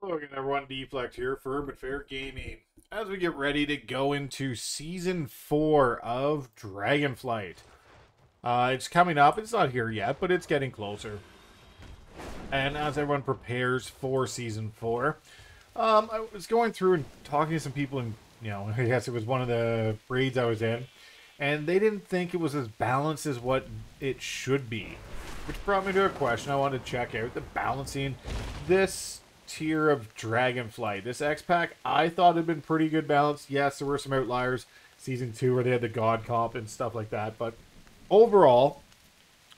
Hello again, everyone. Deflect here for But Fair Gaming. As we get ready to go into Season 4 of Dragonflight. It's coming up. It's not here yet, but it's getting closer. And as everyone prepares for Season 4, I was going through and talking to some people, and, I guess it was one of the raids I was in, and they didn't think it was as balanced as what it should be. Which brought me to a question I wanted to check out. The balancing this tier of Dragonflight. This X-Pack, I thought had been pretty good balance. Yes, there were some outliers. Season 2 where they had the God Comp and stuff like that. But overall,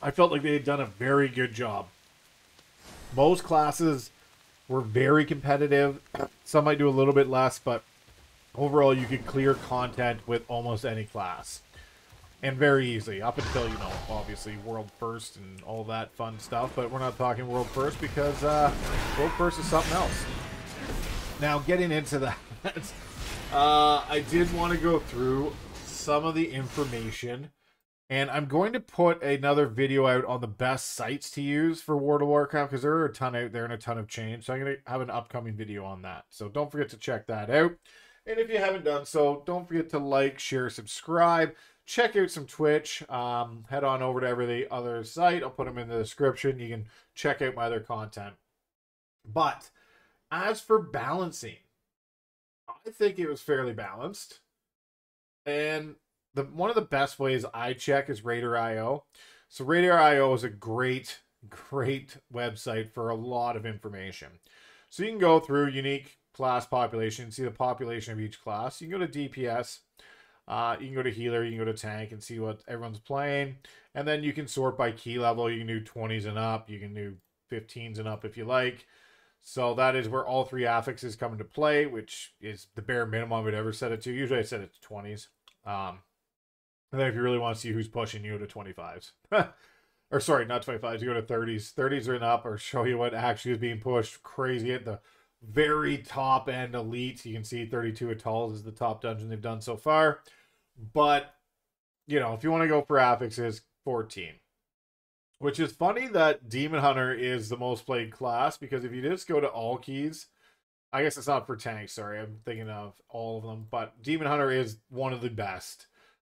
I felt like they had done a very good job. Most classes were very competitive. Some might do a little bit less, but overall you could clear content with almost any class. And very easily, up until, obviously World First and all that fun stuff. But we're not talking World First because World First is something else. Now, getting into that, I did want to go through some of the information. And I'm going to put another video out on the best sites to use for World of Warcraft, because there are a ton out there and a ton of change. So I'm going to have an upcoming video on that. So don't forget to check that out. And if you haven't done so, don't forget to like, share, subscribe. Check out some Twitch. Head on over to every other site. I'll put them in the description. You can check out my other content. But as for balancing, I think it was fairly balanced. And one of the best ways I check is Raider.io. So Raider.io is a great website for a lot of information. So you can go through unique class population, see the population of each class. You can go to DPS. You can go to healer, you can go to tank and see what everyone's playing. And then you can sort by key level. You can do 20s and up. You can do 15s and up if you like. So that is where all three affixes come into play, which is the bare minimum I would ever set it to. Usually I set it to 20s. And then if you really want to see who's pushing, you go to 25s. Or sorry, not 25s. You go to 30s. 30s and up, or show you what actually is being pushed. Crazy at the very top end elite. You can see 32 Atolls is the top dungeon they've done so far. But, if you want to go for affixes, 14. Which is funny that Demon Hunter is the most played class, because if you just go to all keys, I guess it's not for tanks, sorry, I'm thinking of all of them, but Demon Hunter is one of the best.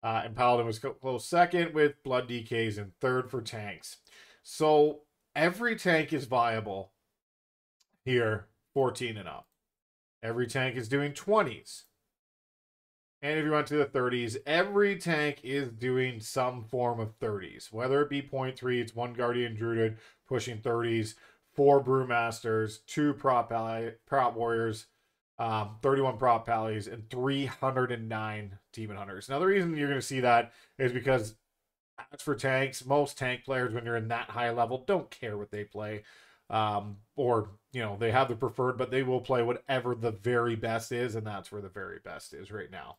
And Paladin was close second, with Blood DKs in third for tanks. So every tank is viable here, 14 and up. Every tank is doing 20s. And if you went to the 30s, every tank is doing some form of 30s. Whether it be 0.3, it's 1 Guardian Druid pushing 30s, 4 Brewmasters, 2 prop warriors, 31 prop pallies, and 309 Demon Hunters. Now, the reason you're going to see that is because, as for tanks, most tank players, when you're in that high level, don't care what they play. Or, they have the preferred, but they will play whatever the very best is, and that's where the very best is right now.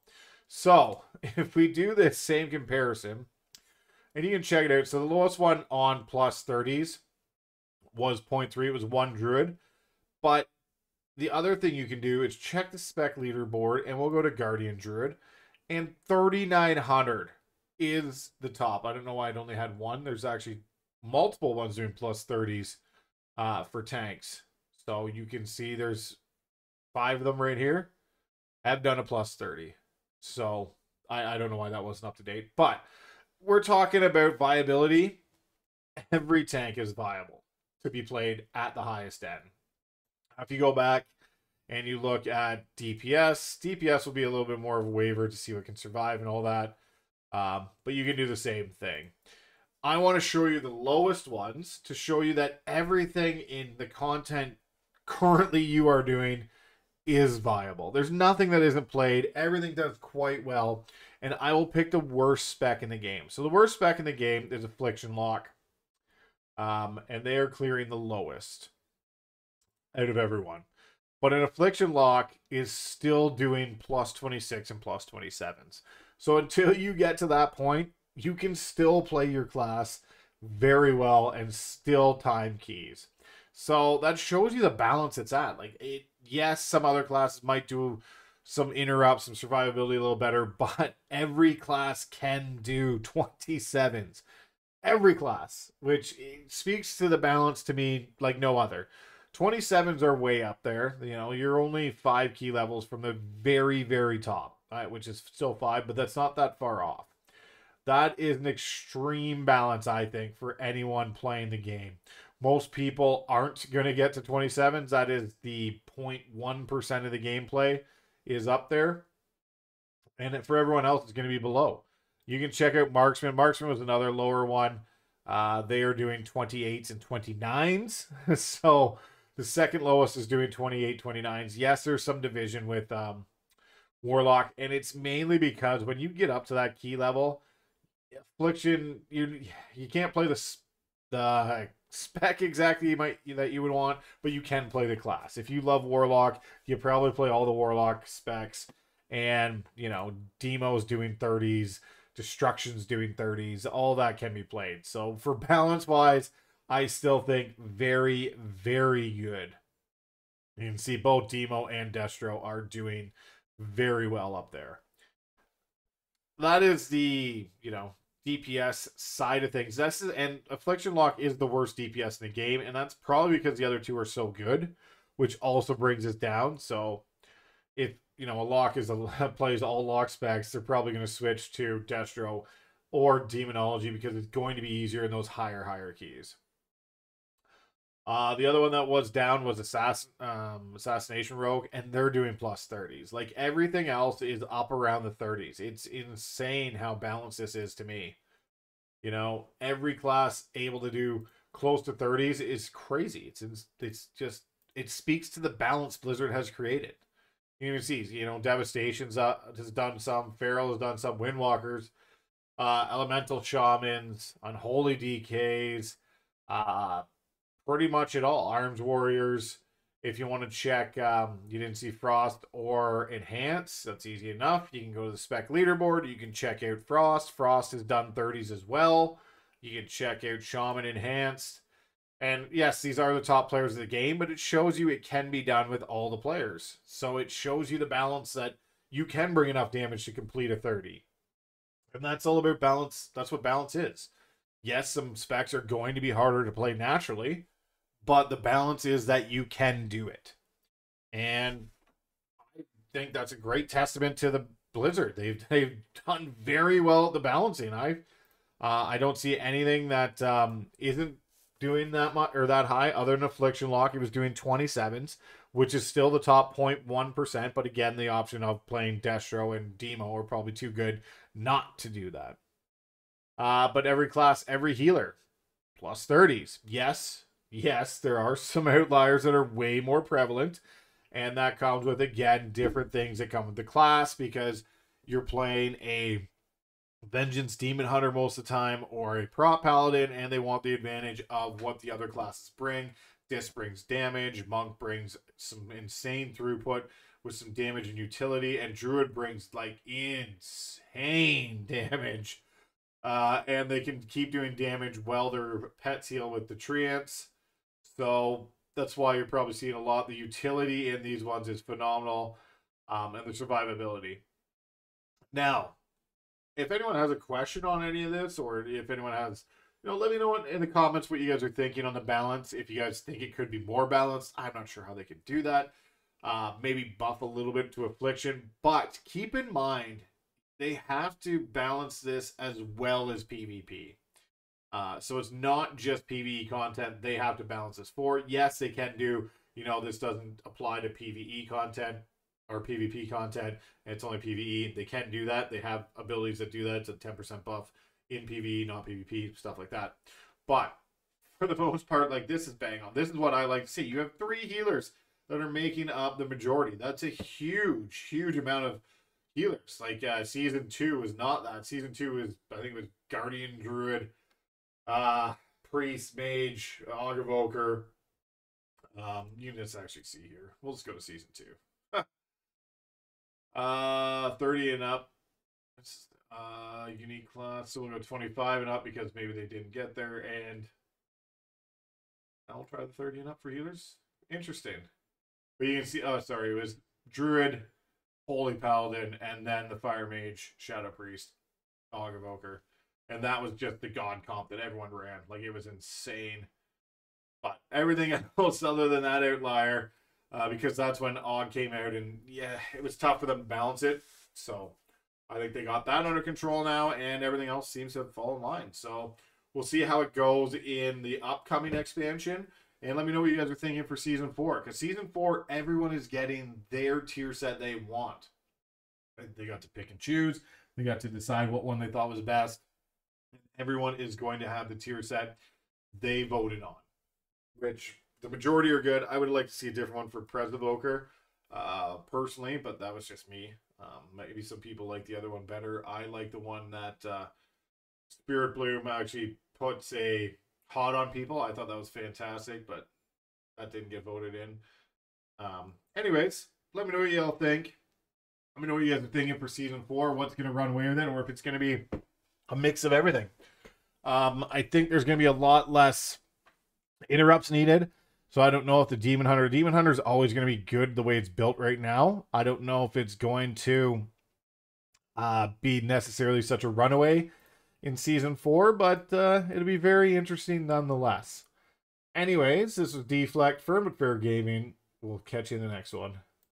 So, if we do this same comparison, and you can check it out. So, the lowest one on plus 30s was 0.3. It was 1 Druid. But the other thing you can do is check the spec leaderboard, and we'll go to Guardian Druid, and 3,900 is the top. I don't know why it only had one. There's actually multiple ones doing plus 30s. For tanks. So you can see there's 5 of them right here have done a plus 30. So I don't know why that wasn't up to date, but we're talking about viability. Every tank is viable to be played at the highest end. If you go back and you look at DPS will be a little bit more of a waiver to see what can survive and all that. But you can do the same thing. I want to show you the lowest ones to show you that everything in the content currently you are doing is viable. There's nothing that isn't played. Everything does quite well. And I will pick the worst spec in the game. So the worst spec in the game is Affliction Lock. And they are clearing the lowest out of everyone. But an Affliction Lock is still doing plus 26 and plus 27s. So until you get to that point, you can still play your class very well and still time keys. So that shows you the balance it's at. Yes, some other classes might do some interrupts, some survivability a little better, but every class can do 27s. Every class, which speaks to the balance to me like no other. 27s are way up there. You know, you're only 5 key levels from the very, very top, which is still 5, but that's not that far off. That is an extreme balance, I think, for anyone playing the game. Most people aren't going to get to 27s. That is the 0.1% of the gameplay is up there. And for everyone else, it's going to be below. You can check out Marksman. Marksman was another lower one. They are doing 28s and 29s. So the second lowest is doing 28, 29s. Yes, there's some division with Warlock, and it's mainly because when you get up to that key level, Affliction, you can't play the spec exactly that you would want, but you can play the class. If you love Warlock, you probably play all the Warlock specs, and you know Demo's doing 30s, Destruction's doing 30s, all that can be played. So for balance wise, I still think very, very good. You can see both Demo and Destro are doing very well up there. That is the, DPS side of things. And Affliction Lock is the worst DPS in the game, and that's probably because the other two are so good, which also brings us down. So if a Lock plays all Lock specs, they're probably going to switch to Destro or Demonology because it's going to be easier in those higher hierarchies. The other one that was down was Assassination Rogue, and they're doing plus 30s. Like everything else is up around the 30s. It's insane how balanced this is to me. Every class able to do close to 30s is crazy. It speaks to the balance Blizzard has created. You can see, Devastation's has done some, Feral has done some, Windwalkers, Elemental Shamans, Unholy DKs, pretty much it all. Arms Warriors. If you want to check, you didn't see Frost or Enhance, that's easy enough. You can go to the spec leaderboard. You can check out Frost. Frost has done 30s as well. You can check out Shaman Enhanced. And yes, these are the top players of the game, but it shows you it can be done with all the players. So it shows you the balance that you can bring enough damage to complete a 30. And that's all about balance. That's what balance is. Yes, some specs are going to be harder to play naturally, but the balance is that you can do it. And I think that's a great testament to the Blizzard. They've done very well at the balancing. I don't see anything that isn't doing that much or that high other than Affliction Lock. He was doing 27s, which is still the top 0.1%, but again, the option of playing Destro and Demo are probably too good not to do that. But every class, every healer, plus 30s. Yes, there are some outliers that are way more prevalent, and that comes with, again, different things that come with the class because you're playing a Vengeance Demon Hunter most of the time or a Prot Paladin, and they want the advantage of what the other classes bring. Disc brings damage, Monk brings some insane throughput with some damage and utility, and Druid brings, like, insane damage. And they can keep doing damage while their pets heal with the Treants. So that's why you're probably seeing a lot. The utility in these ones is phenomenal, and the survivability. Now, if anyone has a question on any of this, or if anyone has, let me know in the comments what you guys are thinking on the balance. If you guys think it could be more balanced, I'm not sure how they could do that. Maybe buff a little bit to Affliction, but keep in mind, they have to balance this as well as PvP. So it's not just PvE content they have to balance this for. Yes, they can do, this doesn't apply to PvE content or PvP content, and it's only PvE. They can do that. They have abilities that do that. It's a 10% buff in PvE, not PvP, stuff like that. But for the most part, like, this is bang on. This is what I like to see. You have 3 healers that are making up the majority. That's a huge, huge amount of healers. Like, Season 2 is not that. Season 2 is, I think it was Guardian, Druid, Priest, Mage, Augervoker. You can just actually see here. We'll just go to Season 2. 30 and up. Unique class. So we'll go 25 and up because maybe they didn't get there. And I'll try the 30 and up for healers. Interesting. But you can see, oh, sorry, it was Druid, Holy Paladin, and then the Fire Mage, Shadow Priest, Augervoker. And that was just the God comp that everyone ran. Like, it was insane. But everything else other than that outlier, because that's when Og came out, and yeah, it was tough for them to balance it. So I think they got that under control now, and everything else seems to have fallen in line. So we'll see how it goes in the upcoming expansion. And let me know what you guys are thinking for Season 4. Because Season 4, everyone is getting their tier set they want. They got to pick and choose. They got to decide what one they thought was best. Everyone is going to have the tier set they voted on, which the majority are good. I would like to see a different one for Presvoker, personally, but that was just me. Maybe some people like the other one better. I like the one that Spirit Bloom actually puts a hot on people. I thought that was fantastic, but that didn't get voted in. Anyways, let me know what you all think. Let me know what you guys are thinking for Season 4, what's going to run away with it, or if it's going to be a mix of everything. I think there's going to be a lot less interrupts needed. So I don't know if the Demon Hunter is always going to be good the way it's built right now. I don't know if it's going to be necessarily such a runaway in Season 4, but it'll be very interesting nonetheless. Anyways, this was Deflect for Fair Gaming. We'll catch you in the next one.